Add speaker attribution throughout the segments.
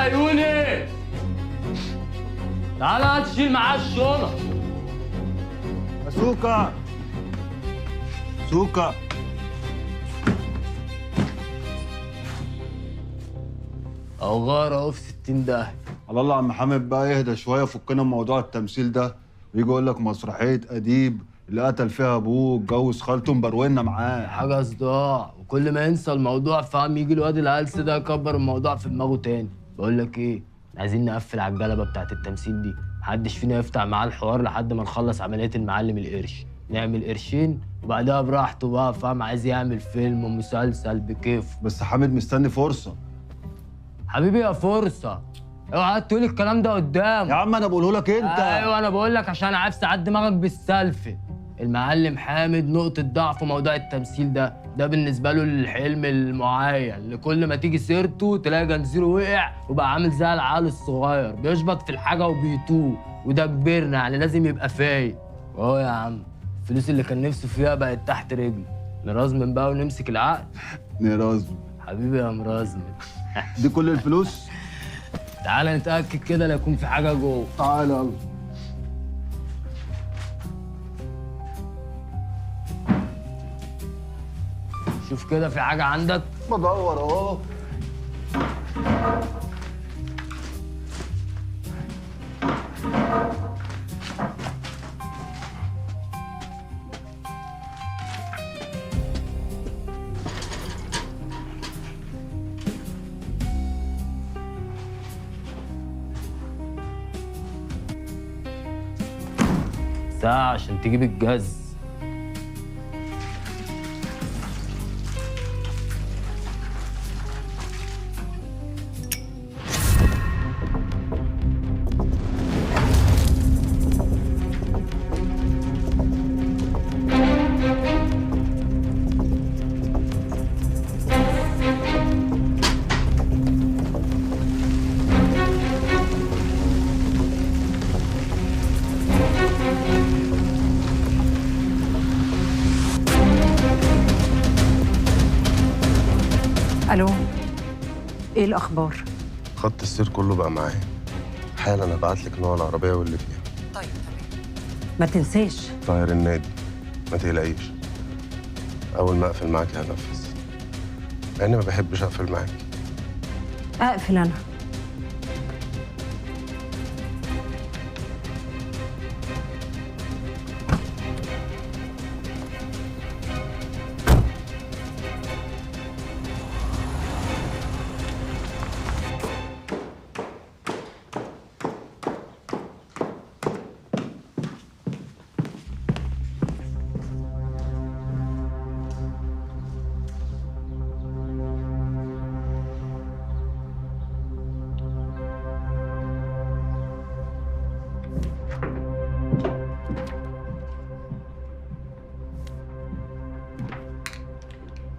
Speaker 1: يا يونس، تعالى هتشيل معاه الشنط.
Speaker 2: سوكا سوكا،
Speaker 1: اهو غار اهو في 60 داهية.
Speaker 2: على الله يا عم حامد بقى يهدى شويه، فكنا من موضوع التمثيل ده، ويجي يقول لك مسرحيه اديب اللي قتل فيها ابوه اتجوز خالته مبرونا معاه.
Speaker 1: حاجة صداع، وكل ما ينسى الموضوع فاهم يجي الواد الهلس ده يكبر الموضوع في دماغه تاني. بقول لك ايه، عايزين نقفل على الجلبة بتاعت التمثيل دي، محدش فينا يفتح معاه الحوار لحد ما نخلص عملية المعلم القرش، نعمل قرشين وبعدها براحته بقى فاهم، عايز يعمل فيلم ومسلسل بكيفه.
Speaker 2: بس حامد مستني فرصه.
Speaker 1: حبيبي يا فرصة، اوعى تقول الكلام ده قدام.
Speaker 2: يا عم انا بقوله لك انت.
Speaker 1: ايوه انا بقول لك عشان عارف ساعات دماغك بالسلف. المعلم حامد نقطة ضعف موضوع التمثيل ده بالنسبة له الحلم المعين اللي كل ما تيجي سيرته تلاقي جنزيره وقع وبقى عامل زي العيال الصغير بيشبط في الحاجة وبيتوه، وده كبرنا يعني لازم يبقى فايق. اهو يا عم الفلوس اللي كان نفسه فيها بقت تحت رجله، نرازمن بقى ونمسك العقد.
Speaker 2: نرازم
Speaker 1: حبيبي يا مرازمن.
Speaker 2: دي كل الفلوس؟
Speaker 1: تعالى نتأكد كده لا يكون في حاجة جوه.
Speaker 2: تعالى يلا.
Speaker 1: شوف كده في حاجة عندك؟
Speaker 2: بدور اهو.
Speaker 1: ساعة عشان تجيب الجاز.
Speaker 3: الو، ايه الاخبار؟
Speaker 4: خط السير كله بقى معايا حالا، ابعت لك نوع العربيه واللي فيها.
Speaker 3: طيب تمام، ما تنساش.
Speaker 4: طاهر النادي، ما تقلقيش، اول ما اقفل معاكي هنفذ، مع اني ما بحبش اقفل معاكي.
Speaker 3: اقفل انا.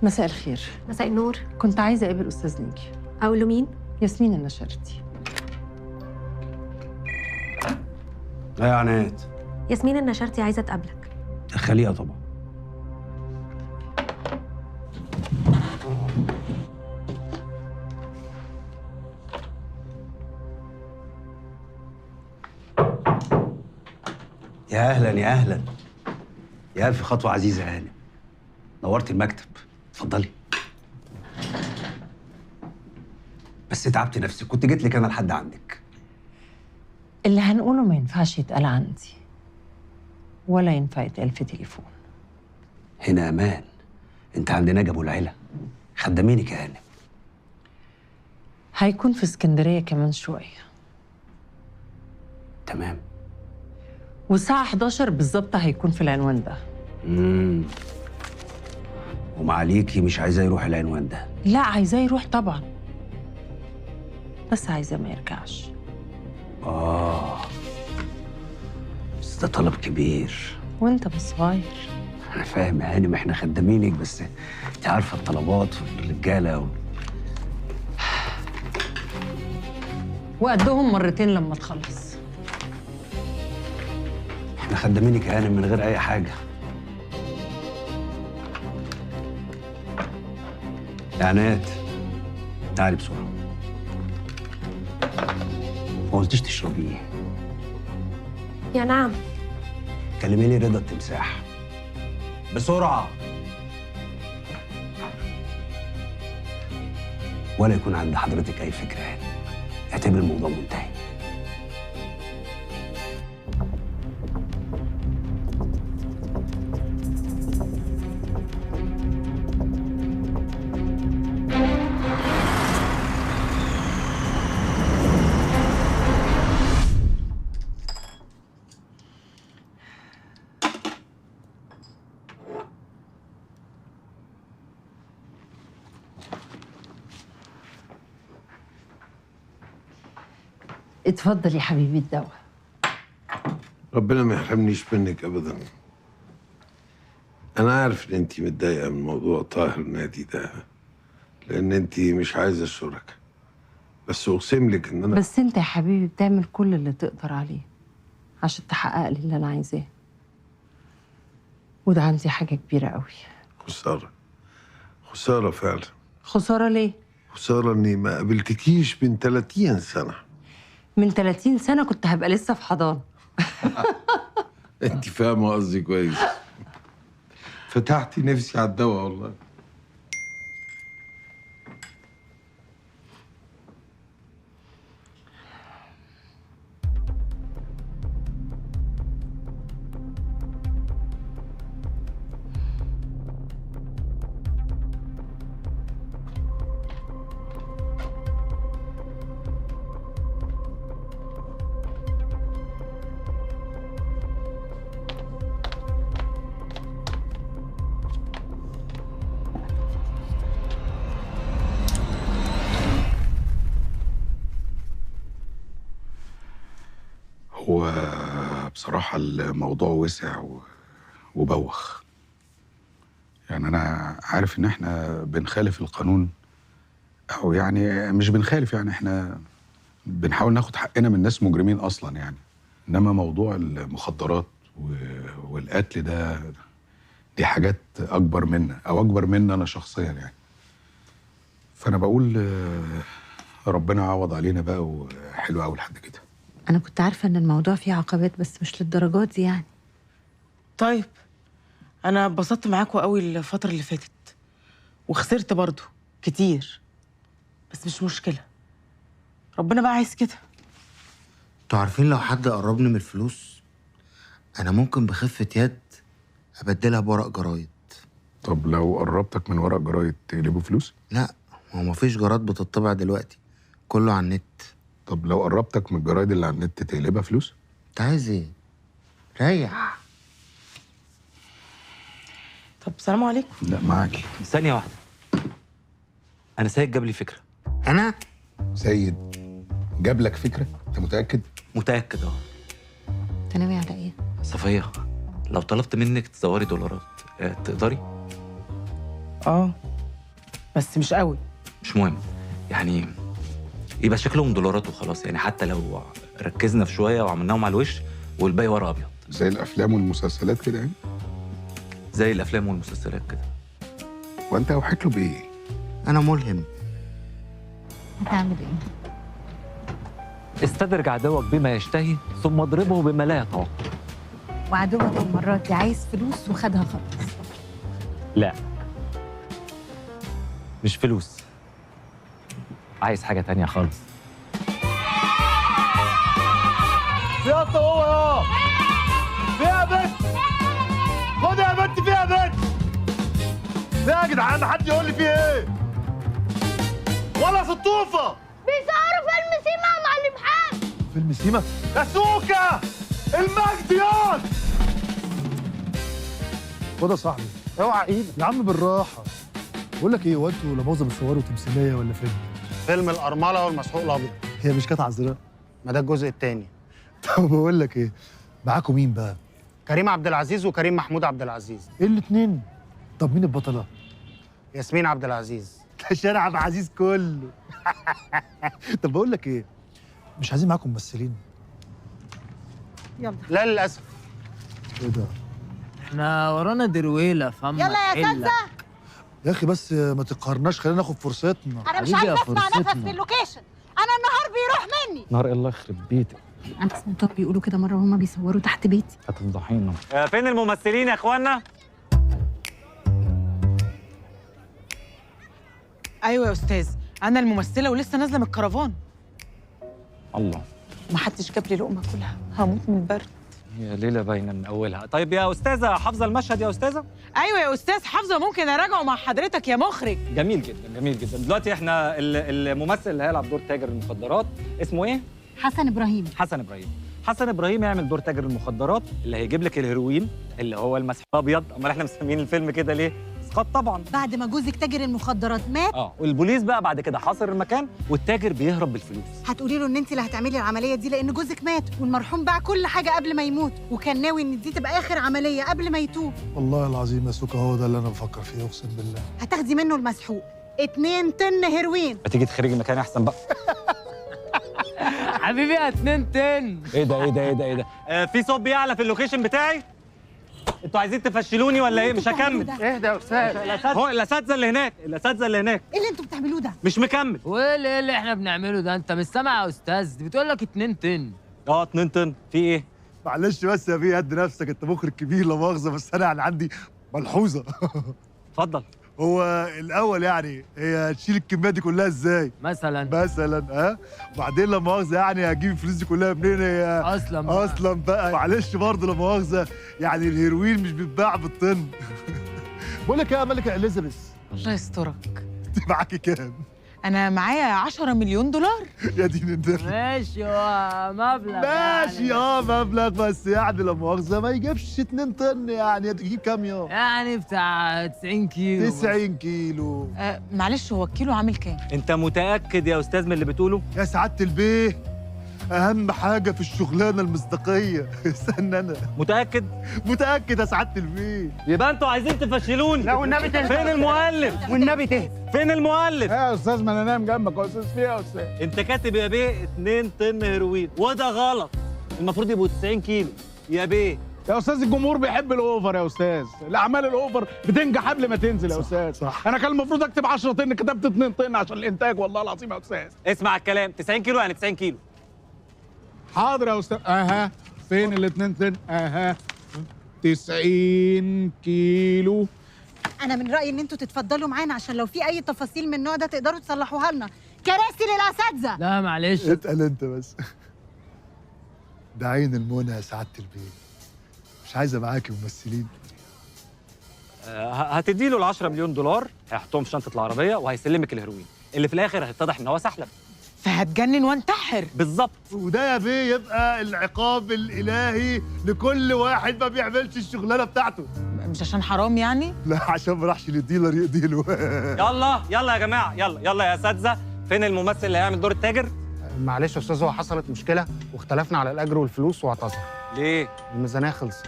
Speaker 3: مساء الخير.
Speaker 5: مساء النور.
Speaker 3: كنت عايزه اقابل استاذ نيجي.
Speaker 5: اقول له مين؟
Speaker 3: ياسمين النشرتي.
Speaker 6: لا يا عناد.
Speaker 5: ياسمين النشرتي عايزه تقابلك.
Speaker 6: دخليها طبعا. يا اهلا يا اهلا، يا الف خطوه عزيزه هانم، نورت المكتب، اتفضلي. بس تعبت نفسك، كنت جيت لك انا لحد عندك.
Speaker 3: اللي هنقوله ما ينفعش يتقال عندي ولا ينفع يتقال في تليفون.
Speaker 6: هنا امان، انت عند نجا ابو العلا، خدامينك يا هانم.
Speaker 3: هيكون في اسكندريه كمان شويه.
Speaker 6: تمام.
Speaker 3: والساعه 11 بالظبط هيكون في العنوان ده.
Speaker 6: ومعاليكي مش عايزاه يروح العنوان ده؟
Speaker 3: لا عايزاه يروح طبعا، بس عايزاه ما يرجعش.
Speaker 6: بس ده طلب كبير.
Speaker 3: وانت مش صغير.
Speaker 6: انا فاهم يا هانم، احنا خدامينك، بس انت عارفه الطلبات والرجاله
Speaker 3: وقدهم مرتين لما تخلص.
Speaker 6: احنا خدامينك يا هانم من غير اي حاجه. يا عناد تعالي بسرعه. ما قلتيش تشربي ايه؟
Speaker 5: يا نعم.
Speaker 6: كلمي لي رضا التمساح بسرعه، ولا يكون عند حضرتك اي فكره يعني. اعتبر الموضوع منتهي.
Speaker 3: اتفضل يا حبيبي الدواء.
Speaker 7: ربنا ما يحرمنيش منك ابدا. انا عارف ان انت متضايقه من موضوع طاهر نادي ده، لان انت مش عايزه الشركاء، بس اقسم لك ان انا
Speaker 3: بس انت يا حبيبي بتعمل كل اللي تقدر عليه عشان تحقق لي اللي انا عايزاه، وده عندي حاجه كبيره قوي.
Speaker 7: خساره، خساره فعلا.
Speaker 3: خساره ليه؟
Speaker 7: خساره اني ما قابلتكيش من 30 سنه.
Speaker 3: من 30 سنه كنت هبقى لسه في حضانه.
Speaker 7: انت فاهمه قصدي كويس. فتحتي نفسي على الدواء والله.
Speaker 8: هو بصراحة الموضوع وسع وبوخ. يعني أنا عارف إن إحنا بنخالف القانون، أو يعني مش بنخالف، يعني إحنا بنحاول ناخد حقنا من ناس مجرمين أصلاً يعني. إنما موضوع المخدرات والقتل ده دي حاجات أكبر منا، أو أكبر منا أنا شخصياً يعني. فأنا بقول ربنا يعوض علينا بقى، وحلو أوي لحد كده.
Speaker 3: انا كنت عارفه ان الموضوع فيه عقبات بس مش للدرجات دي يعني.
Speaker 9: طيب انا اتبسطت معاكوا قوي الفتره اللي فاتت، وخسرت برضو كتير، بس مش مشكله، ربنا بقى عايز كده.
Speaker 10: انتوا عارفين لو حد قربني من الفلوس انا ممكن بخفة يد ابدلها بورق جرايد.
Speaker 8: طب لو قربتك من ورق جرايد تقلبه فلوس؟
Speaker 10: لا، هو مفيش جرايد بتطبع دلوقتي، كله على النت.
Speaker 8: طب لو قربتك من الجرايد اللي على النت تقلبها فلوس؟
Speaker 10: انت عايز ايه؟ ريح.
Speaker 9: طب سلام عليكم.
Speaker 8: لا معاكي.
Speaker 11: ثانية واحدة، أنا سيد جاب لي فكرة.
Speaker 10: انا؟
Speaker 8: سيد جاب لك فكرة؟ أنت متأكد؟
Speaker 11: متأكد أه.
Speaker 3: انت ناوي على ايه؟
Speaker 11: صفية، لو طلبت منك تزوري دولارات تقدري؟
Speaker 9: بس مش قوي.
Speaker 11: مش مهم، يعني يبقى شكلهم دولارات وخلاص، يعني حتى لو ركزنا في شوية وعملناهم على الوش والباقي ورق أبيض.
Speaker 8: زي الأفلام والمسلسلات كده يعني؟
Speaker 11: زي الأفلام والمسلسلات كده.
Speaker 8: وأنت أوحيت له بإيه؟
Speaker 10: انا ملهم.
Speaker 3: هتعمل ايه؟
Speaker 11: استدرج عدوك بما يشتهي ثم اضربه بما لا يتوقع.
Speaker 3: وعدوك المرة دي عايز فلوس وخدها خلاص.
Speaker 11: لا، مش فلوس، عايز حاجة تانية خالص.
Speaker 2: فيها هو فيها بنت، خد يا بنت فيها بنت. فيها يا جدعان، حد يقول لي فيها ايه؟ ولا سطوفه
Speaker 12: بيصوروا فيلم سيما مع معلم حاج.
Speaker 2: فيلم سيما؟ يا سوكا المجديات.
Speaker 13: خد يا صاحبي، اوعى ايدك يا عم بالراحه. بقول لك ايه، هو انتوا لا مؤاخذه بتصوروا تمثيليه ولا فيلم؟
Speaker 14: فيلم الأرملة والمسحوق الأبيض.
Speaker 13: هي مش كانت عذراء؟
Speaker 14: ما ده الجزء الثاني.
Speaker 13: طب بقول لك ايه، معاكم مين بقى؟
Speaker 14: كريم عبد العزيز وكريم محمود عبد العزيز.
Speaker 13: ايه الاثنين؟ طب مين البطله؟
Speaker 14: ياسمين عبد العزيز.
Speaker 13: ده شارع عبد العزيز كله. طب بقول لك ايه، مش عايزين معاكم ممثلين؟
Speaker 9: يلا.
Speaker 14: لا للأسف.
Speaker 13: ايه ده؟
Speaker 1: احنا ورانا درويله فاهمه.
Speaker 12: يلا يا سلسة.
Speaker 13: يا اخي بس ما تقهرناش، خلينا ناخد فرصتنا.
Speaker 12: انا مش عايزه اسمع نفس في اللوكيشن. انا النهارده بيروح مني.
Speaker 11: نهار الله يخرب بيتك.
Speaker 12: انا سمعتهم بيقولوا كده مره وهما بيصوروا تحت بيتي.
Speaker 11: هتفضحينا. فين الممثلين يا اخوانا؟
Speaker 9: ايوه يا استاذ، انا الممثله ولسه نازله من الكرفان.
Speaker 11: الله.
Speaker 9: ما حدش جاب لي لقمه كلها، هموت من البرد.
Speaker 11: هي ليله باينه من اولها. طيب يا استاذه حافظه المشهد يا استاذه؟
Speaker 9: ايوه يا استاذ حافظه، ممكن اراجعه مع حضرتك يا مخرج.
Speaker 11: جميل جدا جميل جدا. دلوقتي احنا الممثل اللي هيلعب دور تاجر المخدرات اسمه ايه؟
Speaker 12: حسن ابراهيم.
Speaker 11: حسن ابراهيم. حسن ابراهيم يعمل دور تاجر المخدرات اللي هيجيب لك الهيروين اللي هو المسحوق ابيض. امال احنا مسميين الفيلم كده ليه؟ اسقاط طبعا.
Speaker 12: بعد ما جوزك تاجر المخدرات مات
Speaker 11: والبوليس بقى بعد كده حاصر المكان والتاجر بيهرب بالفلوس.
Speaker 12: هتقولي له ان انت اللي هتعملي العمليه دي لان جوزك مات والمرحوم باع كل حاجه قبل ما يموت وكان ناوي ان دي تبقى اخر عمليه قبل ما يتوب.
Speaker 13: والله العظيم يا سوكا هو ده اللي انا بفكر فيه، اقسم بالله.
Speaker 12: هتاخدي منه المسحوق 2 طن هيروين.
Speaker 11: ما تيجي تخرجي مكاني احسن بقى.
Speaker 1: حبيبي 2 طن.
Speaker 11: ايه ده ايه ده ايه ده ايه ده؟ في صوت بيعلى في اللوكيشن بتاعي. انتوا عايزين تفشلوني ولا ايه؟ مش هكمل.
Speaker 9: اهدى يا استاذ.
Speaker 11: هو الاساتذه اللي هناك، الاساتذه اللي هناك.
Speaker 12: ايه اللي انتوا بتعملوه ده؟
Speaker 11: مش مكمل.
Speaker 1: وايه اللي احنا بنعمله ده؟ انت مش سامع يا استاذ؟ دي بتقول لك 2 طن.
Speaker 11: 2 طن. في ايه؟
Speaker 2: معلش بس يا بيه، قد نفسك، انت مخرج كبير لا مؤاخذه، بس انا يعني عندي ملحوظه.
Speaker 11: اتفضل.
Speaker 2: هو الاول يعني هي هتشيل الكميه دي كلها ازاي؟ مثلا وبعدين لا مؤاخذه يعني هجيب الفلوس دي كلها منين هي؟ اصلا بقى معلش برضه لا مؤاخذه، يعني الهيروين مش بيتباع بالطن. بقول لك ايه يا ملكه اليزابيث؟
Speaker 9: الله يسترك.
Speaker 2: انت معاكي كام؟
Speaker 9: انا معايا 10 مليون دولار.
Speaker 2: يا دين النبي.
Speaker 1: ماشي، هو مبلغ
Speaker 2: ماشي
Speaker 1: يعني.
Speaker 2: مبلغ، بس يعني لا مؤاخذه ما يجيبش 2 طن، يعني تجيب كام يوم؟
Speaker 1: يعني بتاع 90 كيلو.
Speaker 2: 90 كيلو.
Speaker 9: معلش، هو الكيلو عامل كام؟
Speaker 11: انت متاكد يا استاذ من اللي بتقوله؟
Speaker 2: يا سعاده البيه، اهم حاجه في الشغلانه المصداقيه. استنى، انا متاكد يا سعاده البيه.
Speaker 11: يبقى انتوا عايزين تفشلوني.
Speaker 14: لا والنبي تهدى.
Speaker 11: فين المؤلف؟
Speaker 14: والنبي تهدى.
Speaker 11: فين المؤلف؟
Speaker 8: يا استاذ ما انا نايم جنبك يا استاذ. فيها يا استاذ.
Speaker 11: انت كاتب يا بيه 2 طن هيروين وده غلط، المفروض يبقوا 90 كيلو يا بيه.
Speaker 8: يا استاذ الجمهور بيحب الاوفر يا استاذ، الاعمال الاوفر بتنجح قبل ما تنزل يا استاذ.
Speaker 2: صح.
Speaker 8: انا كان المفروض اكتب 10 طن، كتبت 2 طن عشان الانتاج، والله العظيم يا استاذ.
Speaker 11: اسمع الكلام، 90 كيلو يعني 90 كيلو.
Speaker 8: حاضر يا استاذ. فين ال 2 طن؟ 90 كيلو.
Speaker 12: انا من رايي ان انتوا تتفضلوا معانا عشان لو في اي تفاصيل من النوع ده تقدروا تصلحوها لنا. كراسي للاساتذه.
Speaker 1: لا معلش،
Speaker 2: اتقل انت بس. ده عين المنى يا سعاده البيه، مش عايزه معاكي ممثلين.
Speaker 11: هتدي له ال 10 مليون دولار، هيحطهم في شنطه العربيه وهيسلمك الهيروين اللي في الاخر هيتضح ان هو سحلب.
Speaker 9: فهتجنن وانتحر.
Speaker 11: بالظبط.
Speaker 2: وده يا بيه يبقى العقاب الالهي لكل واحد ما بيعملش الشغلانه بتاعته.
Speaker 9: مش عشان حرام يعني؟
Speaker 2: لا، عشان ما راحش للديلر يقضي له.
Speaker 11: يلا يا جماعه، يلا يا اساتذه. فين الممثل اللي هيعمل دور التاجر؟
Speaker 14: معلش يا استاذ، هو حصلت مشكله واختلفنا على الاجر والفلوس واعتذر.
Speaker 11: ليه؟
Speaker 14: الميزانيه خلصت.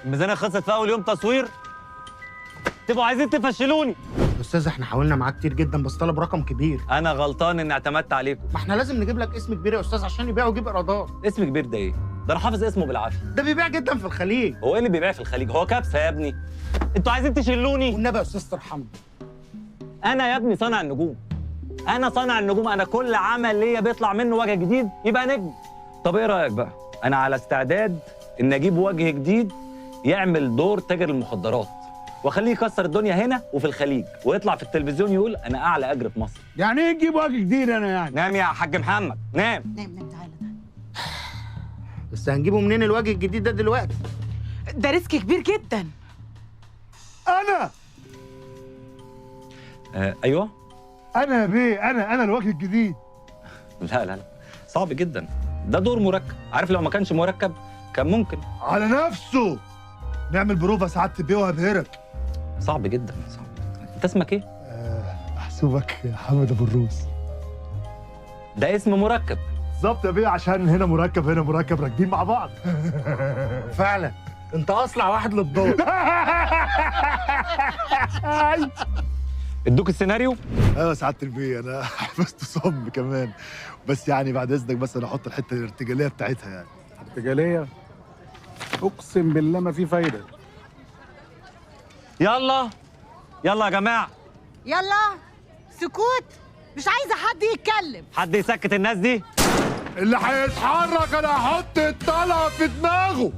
Speaker 11: الميزانيه خلصت في اول يوم تصوير؟ تبقوا عايزين تفشلوني.
Speaker 14: استاذ احنا حاولنا معاه كتير جدا بس طلب رقم كبير.
Speaker 11: انا غلطان اني اعتمدت عليكم.
Speaker 14: ما احنا لازم نجيب لك اسم كبير يا استاذ عشان يبيع ويجيب ايرادات.
Speaker 11: اسم كبير ده ايه؟ ده انا حافظ اسمه بالعافيه.
Speaker 14: ده بيبيع جدا في الخليج.
Speaker 11: هو ايه اللي بيبيع في الخليج؟ هو كبسه يا ابني. انتوا عايزين تشلوني؟
Speaker 14: والنبي يا استاذ ترحمني.
Speaker 11: انا يا ابني صانع النجوم. انا صانع النجوم، انا كل عمل ليا بيطلع منه وجه جديد يبقى نجم. طب ايه رايك بقى؟ انا على استعداد ان اجيب وجه جديد يعمل دور تاجر المخدرات واخليه يكسر الدنيا هنا وفي الخليج ويطلع في التلفزيون يقول انا اعلى اجر في مصر.
Speaker 8: يعني ايه تجيب وجه جديد انا يعني؟
Speaker 11: نام يا حاج محمد، نام.
Speaker 12: نام تعالى.
Speaker 14: بس هنجيبه منين الوجه الجديد ده دلوقتي؟
Speaker 9: ده ريسك كبير جدا.
Speaker 11: ايوه
Speaker 2: انا يا بيه، انا الوجه الجديد.
Speaker 11: لا صعب جدا، ده دور مركب. عارف لو ما كانش مركب كان ممكن
Speaker 2: على نفسه نعمل بروفه سعاده البيه وهبهرك.
Speaker 11: صعب جدا. انت اسمك ايه؟
Speaker 2: محسوبك حمد ابو الروس.
Speaker 11: ده اسم مركب.
Speaker 2: بالظبط يا بيه، عشان هنا مركب هنا مركب راكبين مع بعض.
Speaker 14: فعلا انت اصلع واحد للدور.
Speaker 11: ادوك السيناريو؟
Speaker 2: ايوه سعاده البيه، انا حفظت صم كمان، بس يعني بعد اذنك بس انا احط الحته الارتجاليه بتاعتها يعني.
Speaker 8: ارتجاليه؟ اقسم بالله ما في فايده.
Speaker 11: يلا يا جماعه،
Speaker 12: يلا سكوت، مش عايزه حد يتكلم.
Speaker 11: حد يسكت الناس دي.
Speaker 2: اللي هيتحرك انا هحط الطلقه في دماغه.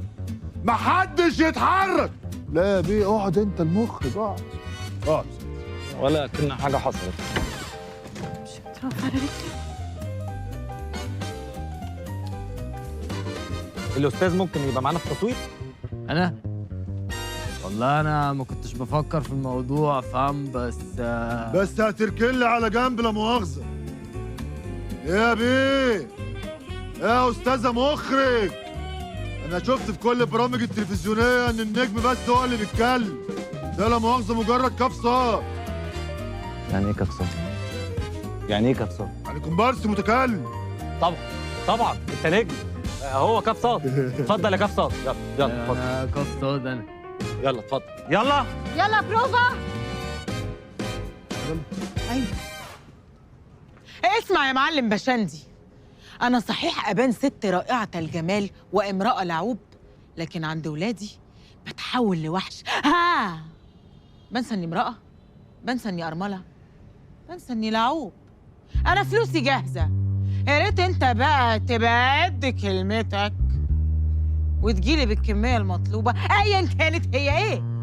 Speaker 2: محدش يتحرك. لا يا بيه اقعد انت المخرج اقعد. اقعد
Speaker 11: ولا كنا حاجه حصلت. الاستاذ ممكن يبقى معانا في التصوير؟
Speaker 1: انا والله انا ما كنتش بفكر في الموضوع فاهم، بس
Speaker 2: هتركن لي على جنب لا مؤاخذه. يا بيه يا استاذه مخرج، انا شفت في كل البرامج التلفزيونيه ان النجم بس هو اللي بيتكلم. ده لا مؤاخذه مجرد كبسه.
Speaker 11: يعني ايه كبسات؟ يعني ايه كبسات؟
Speaker 2: يعني كومبارس متكلم.
Speaker 11: طبعا انت نجم. هو كبسات. اتفضل يا كبسات. يلا اتفضل.
Speaker 1: انا كبسات انا.
Speaker 11: يلا اتفضل. يلا
Speaker 12: يلا بروفا.
Speaker 9: ايوه. اسمع يا معلم بشندي، انا صحيح ابان ست رائعه الجمال وامراه لعوب، لكن عند ولادي بتحول لوحش. بنسى اني امراه، بنسى اني ارمله، بنسى اني لعوب. انا فلوسي جاهزه، يا ريت انت بقى تبقى قد كلمتك وتجيلي بالكميه المطلوبه ايا كانت هي ايه.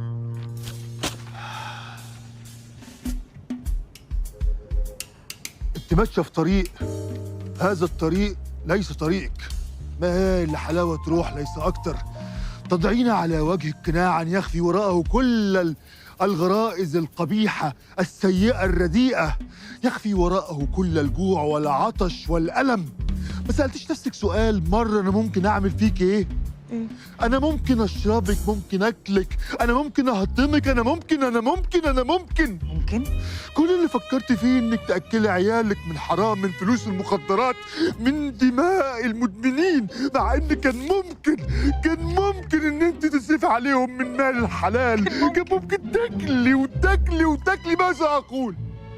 Speaker 2: انت ماشيه في طريق، هذا الطريق ليس طريقك. ما هي الا حلاوه روح ليس اكتر. تضعين على وجهك قناعا يخفي وراءه كل الغرائز القبيحه السيئه الرديئه، يخفي وراءه كل الجوع والعطش والالم. ما سالتيش نفسك سؤال مره انا ممكن اعمل فيك ايه؟ انا ممكن اشربك، ممكن اكلك، انا ممكن اهضمك، انا ممكن كل اللي فكرت فيه انك تاكلي عيالك من حرام، من فلوس المخدرات، من دماء المدمنين، مع ان كان ممكن ان انت تصرفي عليهم من مال الحلال. كان ممكن تاكلي.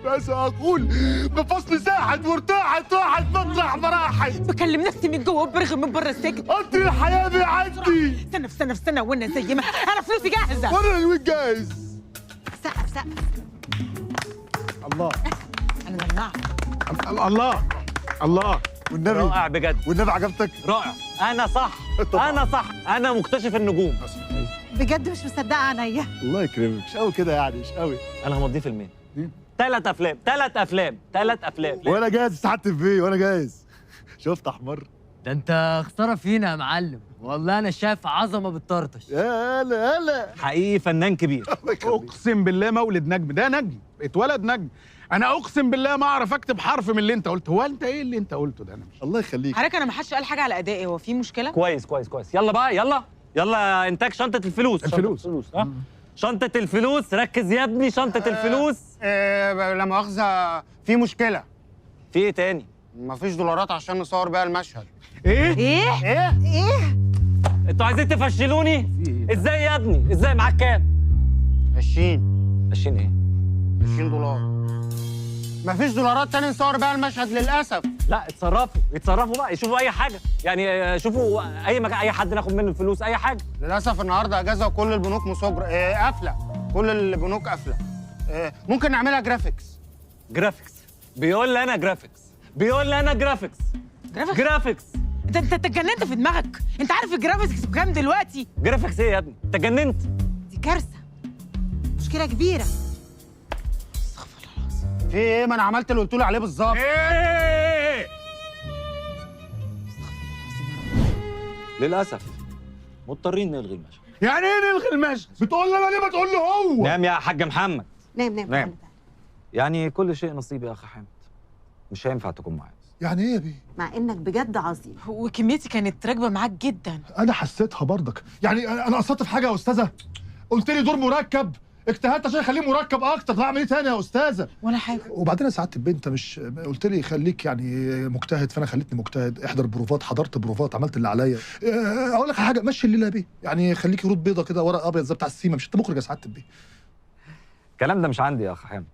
Speaker 2: ماذا اقول بفصل ساحت وارتاحت راحت مطرح ما راحت.
Speaker 9: بكلم نفسي من جوه وبرغم من بره السجن.
Speaker 2: قطر الحياه بيعدي.
Speaker 9: استنى في سنه وانا زي ما انا فلوسي جاهزه.
Speaker 2: وانا الويك جاهز.
Speaker 12: سقف.
Speaker 2: الله.
Speaker 9: انا منعت.
Speaker 2: الله والنبي.
Speaker 11: رائع بجد.
Speaker 2: والنبي عجبتك؟
Speaker 11: رائع. انا صح. انا مكتشف النجوم.
Speaker 12: بجد مش مصدقه عينيا.
Speaker 2: الله يكرمك. مش قوي كده يعني، مش قوي.
Speaker 11: انا همضيه فيلمين. 3 افلام.
Speaker 2: وانا جاهز سعادة البيه، وانا جاهز. شفت احمر؟
Speaker 1: ده انت خساره فينا يا معلم، والله انا شايف عظمه بالطرطش.
Speaker 2: يلا
Speaker 11: حقيقي فنان كبير.
Speaker 8: اقسم بالله مولد نجم، ده نجم اتولد نجم. انا اقسم بالله ما اعرف اكتب حرف من اللي انت قلته. هو انت ايه اللي انت قلته ده؟ انا مش
Speaker 2: الله يخليك.
Speaker 9: حضرتك انا ما حدش قال حاجه على ادائي، هو في مشكله؟
Speaker 11: كويس. يلا بقى يلا انتاج شنطه الفلوس. شنطة الفلوس. ركز يا ابني. شنطة الفلوس.
Speaker 14: لا مؤاخذة، في مشكلة.
Speaker 11: في ايه تاني؟
Speaker 14: مفيش دولارات عشان نصور بيها المشهد.
Speaker 9: ايه؟
Speaker 11: انتوا عايزين تفشلوني؟ ازاي يا ابني؟ ازاي؟ معاك كام؟
Speaker 14: 20
Speaker 11: ايه؟
Speaker 14: 20 دولار. مفيش دولارات تاني نصور بيها المشهد للأسف.
Speaker 11: لا يتصرفوا بقى، يشوفوا أي حاجة، يعني شوفوا أي مكان، أي حد ناخد منه الفلوس، أي حاجة.
Speaker 14: للأسف النهارده أجازة وكل البنوك قافلة. كل البنوك قافلة. ممكن نعملها جرافيكس.
Speaker 11: بيقول لي أنا جرافيكس. جرافيكس.
Speaker 9: انت اتجننت في دماغك. انت عارف الجرافيكس بكام دلوقتي؟
Speaker 11: جرافيكس ايه يا ابني؟ انت اتجننت.
Speaker 12: دي كارثه، مشكله كبيره.
Speaker 14: في ايه؟ ما انا عملت اللي قلت له عليه بالظبط.
Speaker 11: للاسف مضطرين نلغي المشهد.
Speaker 2: يعني ايه نلغي المشهد؟ بتقول لي انا ليه؟ ما تقول له هو.
Speaker 11: نام يا حاج محمد.
Speaker 12: نام.
Speaker 11: يعني كل شيء نصيب يا اخ حامد، مش هينفع تكون معايا.
Speaker 2: يعني ايه يا بيه؟
Speaker 12: مع انك بجد عظيم،
Speaker 9: وكميتي كانت راكبه معاك جدا.
Speaker 2: انا حسيتها برضك. يعني انا قصرت في حاجه يا استاذه؟ قلت لي دور مركب، اجتهدت عشان اخليه مركب اكتر. طب اعمل ايه تاني يا استاذه؟
Speaker 9: ولا حاجه.
Speaker 2: وبعدين يا سعاده البنت مش قلت لي خليك يعني مجتهد، فانا خليتني مجتهد. احضر بروفات، حضرت بروفات، عملت اللي عليا. اقول لك على حاجه، مشي الليله بيه، يعني خليكي رود بيضه كده ورق ابيض زي بتاع السيما. مش انت مخرج يا سعاده البيه؟
Speaker 11: الكلام ده مش عندي يا اخ حامد،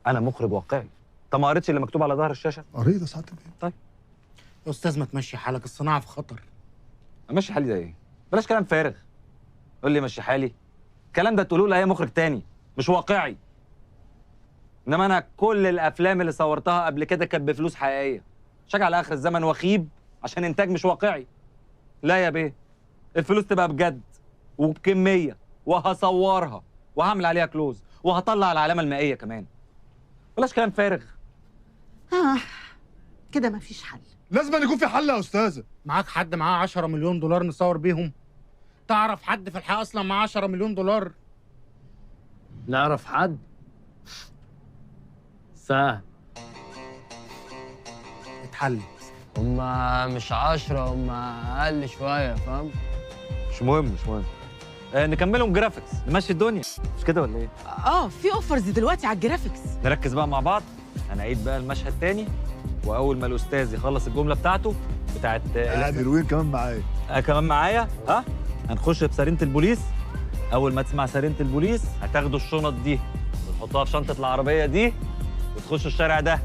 Speaker 11: انا مخرج واقعي. انت ما قريتش اللي مكتوب على ظهر الشاشه؟
Speaker 2: قريت يا سعاده البيه.
Speaker 11: طيب
Speaker 14: يا استاذ ما تمشي حالك، الصناعه في خطر.
Speaker 11: امشي حالي ده ايه؟ بلاش كلام فارغ. قول لي مشي حالي، الكلام ده تقولوه لاي مخرج تاني، مش واقعي. انما انا كل الافلام اللي صورتها قبل كده كانت بفلوس حقيقيه. شجع على اخر الزمن وخيب عشان انتاج مش واقعي. لا يا بيه، الفلوس تبقى بجد وبكميه، وهصورها وهعمل عليها كلوز وهطلع العلامه المائيه كمان. بلاش كلام فارغ.
Speaker 12: كده مفيش حل.
Speaker 2: لازم أن يكون في حل يا استاذه.
Speaker 14: معاك حد معاه 10 مليون دولار نصور بيهم؟ تعرف حد في الحقيقه اصلا معاه 10 مليون دولار؟
Speaker 1: نعرف حد؟ سهل.
Speaker 14: اتحلت.
Speaker 1: هما مش 10، هما أقل شوية، فاهم؟
Speaker 11: مش مهم. نكملهم جرافيكس، نمشي الدنيا، مش كده ولا ايه؟
Speaker 9: في اوفرز دلوقتي على الجرافيكس.
Speaker 11: نركز بقى مع بعض. هنعيد بقى المشهد تاني، واول ما الاستاذ يخلص الجمله بتاعته بتاعت
Speaker 2: هيروين كمان معايا.
Speaker 11: كمان معايا. هنخش بسرينه البوليس. اول ما تسمع سرينه البوليس هتاخدوا الشنط دي وتحطوها في شنطه العربيه دي وتخشوا الشارع ده.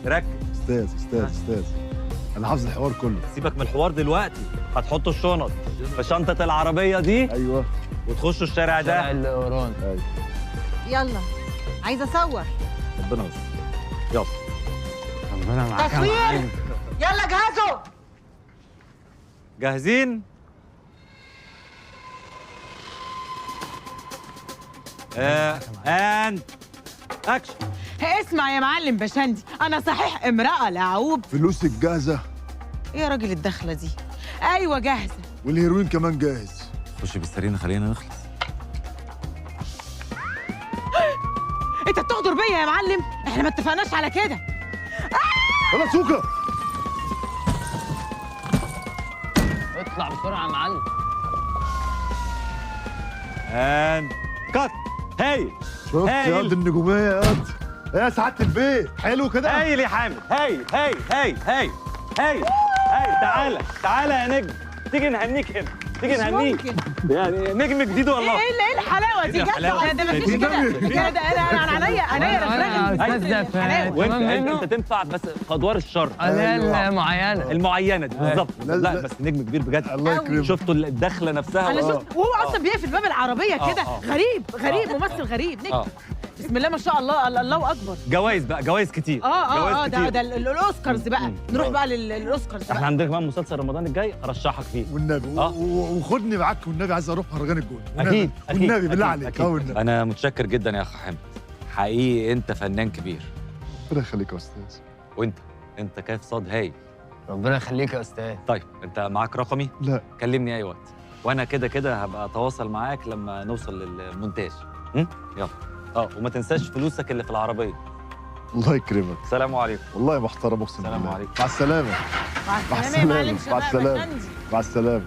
Speaker 11: ركز.
Speaker 2: استاذ انا حافظ الحوار كله.
Speaker 11: سيبك من الحوار دلوقتي. هتحطوا الشنط في شنطه العربيه دي.
Speaker 2: ايوه.
Speaker 11: وتخشوا الشارع ده.
Speaker 1: الشارع اللي ورانا.
Speaker 2: ايوه.
Speaker 12: يلا عايزه اصور.
Speaker 11: ربنا يستر. يلا.
Speaker 1: ربنا معاك.
Speaker 12: تصوير. يلا جهزوا.
Speaker 11: جاهزين؟ اند اكشن.
Speaker 9: اسمع يا معلم بشندي، انا صحيح امرأة لعوب.
Speaker 2: فلوسك جاهزه؟
Speaker 9: ايه يا راجل الدخلة دي؟ ايوه جاهزة.
Speaker 2: والهيروين كمان جاهز.
Speaker 11: خش بالسرينه خلينا نخلص.
Speaker 9: انت بتغدر بيا يا معلم، احنا ما اتفقناش على كده.
Speaker 2: يلا سوكا.
Speaker 1: اطلع بسرعة يا معلم.
Speaker 11: اند كات. هايل.
Speaker 2: شفت يا قد النجوميه يا قد. يا سعاده البيت حلو كده.
Speaker 11: هايل يا حامد. هايل. تعالى يا نجم، تيجي نهنيك هنا. تيجي نهنيك. يعني نجم جديد والله.
Speaker 9: ايه الحلاوه دي؟ ده مفيش كده. ده انا عينيا رفرفت.
Speaker 11: وانت تنفع بس في ادوار الشر. المعينه دي بالظبط. لا بس نجم كبير بجد.
Speaker 2: الله يكرمك.
Speaker 11: شفتوا الدخله نفسها.
Speaker 9: انا شفت وهو اصلا بيقفل باب العربيه كده. غريب ممثل غريب. نجم. بسم الله ما شاء الله. الله اكبر.
Speaker 11: جوائز كتير.
Speaker 9: ده الاوسكارز بقى. نروح بقى للاوسكارز.
Speaker 11: احنا عندنا كمان مسلسل رمضان الجاي ارشحك فيه
Speaker 2: والنبي. وخدني معاك والنبي، عايز اروح مهرجان الجون.
Speaker 11: اكيد
Speaker 2: والنبي بالله عليك. والنبي.
Speaker 11: انا متشكر جدا يا اخ حامد، حقيقي انت فنان كبير.
Speaker 2: ربنا يخليك يا استاذ.
Speaker 11: وانت كيف صاد هايل.
Speaker 1: ربنا يخليك يا استاذ.
Speaker 11: طيب انت معاك رقمي؟
Speaker 2: لا.
Speaker 11: كلمني اي وقت، وانا كده هبقى اتواصل معاك لما نوصل للمونتاج. يلا. وما تنساش فلوسك اللي في العربيه.
Speaker 2: الله يكرمك.
Speaker 11: السلام عليكم.
Speaker 2: والله محترم اقسم بالله.
Speaker 11: السلام عليكم.
Speaker 2: مع السلامه.
Speaker 9: مع السلامه يا معلم.
Speaker 2: مع السلامه. مع السلامه.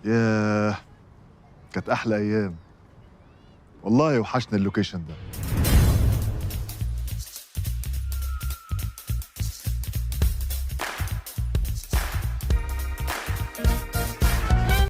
Speaker 2: ياه كانت احلى ايام والله. وحشنا اللوكيشن ده.